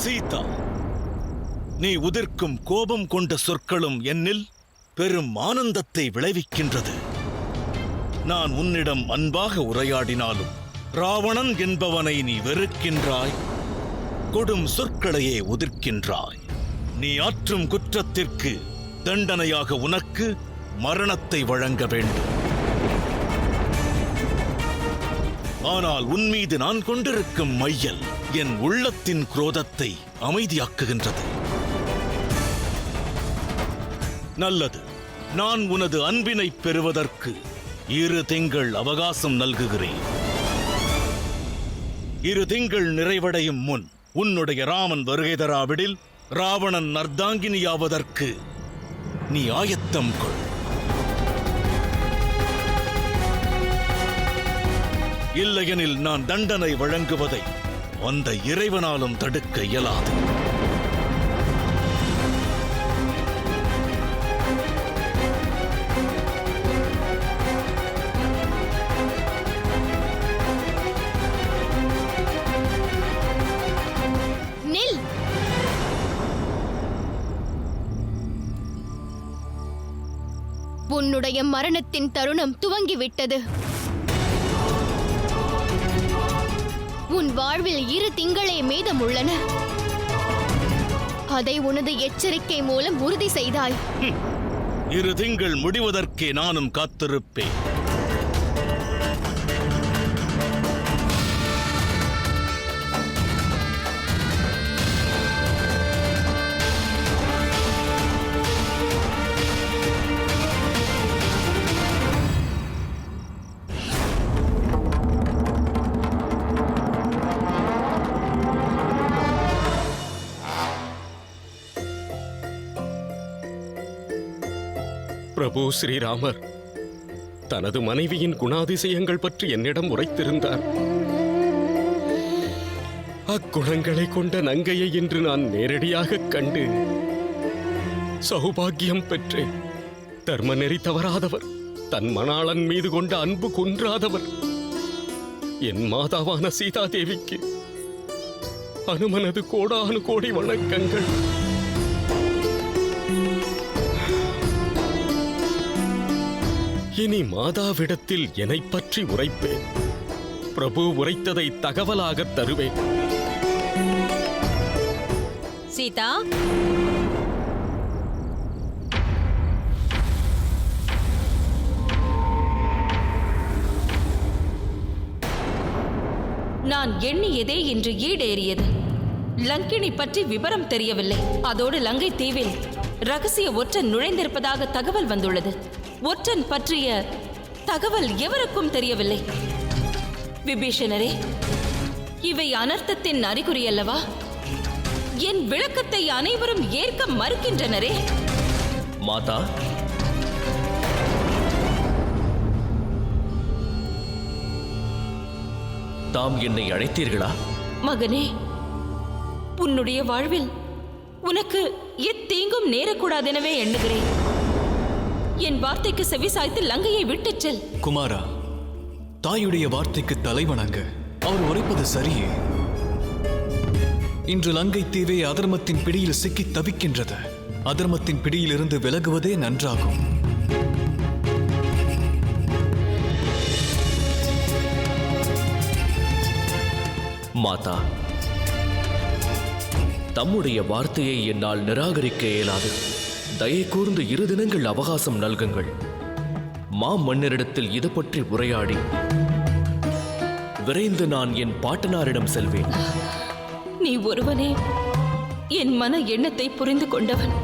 சீதா, நீ உதிர்க்கும் கோபம் கொண்ட சொற்களும் என்னில் பெரும் ஆனந்தத்தை விளைவிக்கின்றது. நான் உன்னிடம் அன்பாக உரையாடினாலும் ராவணன் என்பவனை நீ வெறுக்கின்றாய், கொடும் சொற்களையே உதிர்க்கின்றாய். நீ ஆற்றும் குற்றத்திற்கு தண்டனையாக உனக்கு மரணத்தை வழங்க வேண்டும். ஆனால் உன்மீது நான் கொண்டிருக்கும் மையல் என் உள்ளத்தின் குரோதத்தை அமைதியாக்குகின்றது. நல்லது, நான் உனது அன்பினை பெறுவதற்கு 2 திங்கள் அவகாசம் நல்குகிறேன். 2 திங்கள் நிறைவடையும் முன் உன்னுடைய ராமன் வருகை தராவிடில் ராவணன் அர்த்தாங்கினியாவதற்கு நீ ஆயத்தம் கொள். இல்லையெனில் நான் தண்டனை வழங்குவதை அந்த இறைவனாலும் தடுக்க இயலாது. நில்! உன்னுடைய மரணத்தின் தருணம் துவங்கிவிட்டது. உன் வாழ்வில் 2 திங்களே மீதமுள்ளன. அதை உனது எச்சரிக்கை மூலம் உறுதி செய்தாய். 2 திங்கள் முடிவதற்கே நானும் காத்திருப்பேன். பிரபு ஸ்ரீராமர் தனது மனைவியின் குணாதிசயங்கள் பற்றி என்னிடம் உரைத்திருந்தார். அக்குணங்களை கொண்ட நங்கையை இன்று நான் நேரடியாக கண்டு சௌபாகியம் பெற்றேன். தர்ம நெறி தவறாதவர், தன் மணாளன் மீது கொண்ட அன்பு குன்றாதவர். என் மாதாவான சீதாதேவிக்கு அனுமனது கோடானு கோடி வணக்கங்கள். இனி மாதாவிடத்தில் என்னை பற்றி உரைப்பேன். பிரபு உரைத்ததை தகவலாக தருவேன். சீதா, நான் எண்ணியதே இன்று ஈடேறியது. லங்கினி பற்றி விவரம் தெரியவில்லை. அதோடு லங்கை தீவில் ரகசிய ஒற்றன் நுழைந்திருப்பதாக தகவல் வந்துள்ளது. ஒற்றன் பற்றிய தகவல் எவருக்கும் தெரியவில்லை. விபீஷணரே, இவை அனர்த்தத்தின் அறிகுறி அல்லவா? என் விளக்கத்தை அனைவரும் ஏற்க மறுக்கின்றனரே. மாதா, தாம் என்னை அழைத்தீர்களா? மகனே, உன்னுடைய வாழ்வில் உனக்கு எத்தீங்கும் நேரக்கூடாதெனவே எண்ணுகிறேன். என் வார்த்தைக்கு செவிசாய்த்து லங்கையை விட்டுச் செல். குமாரா, தாயுடைய வார்த்தைக்கு தலைவணங்க. அவர் உரைப்பது சரியே. இன்று லங்கை தீவே அதர்மத்தின் பிடியில் சிக்கி தவிக்கின்றது. அதர்மத்தின் பிடியிலிருந்து விலகுவதே நன்றாகும். மாதா, தம்முடைய வார்த்தையை என்னால் நிராகரிக்க இயலாது. தயை கூர்ந்து 2 தினங்கள் அவகாசம் நல்குங்கள். மன்னரிடத்தில் இது பற்றி உரையாடி விரைந்து நான் என் பாட்டனாரிடம் செல்வேன். நீ ஒருவனே என் மன எண்ணத்தை புரிந்து கொண்டவன்.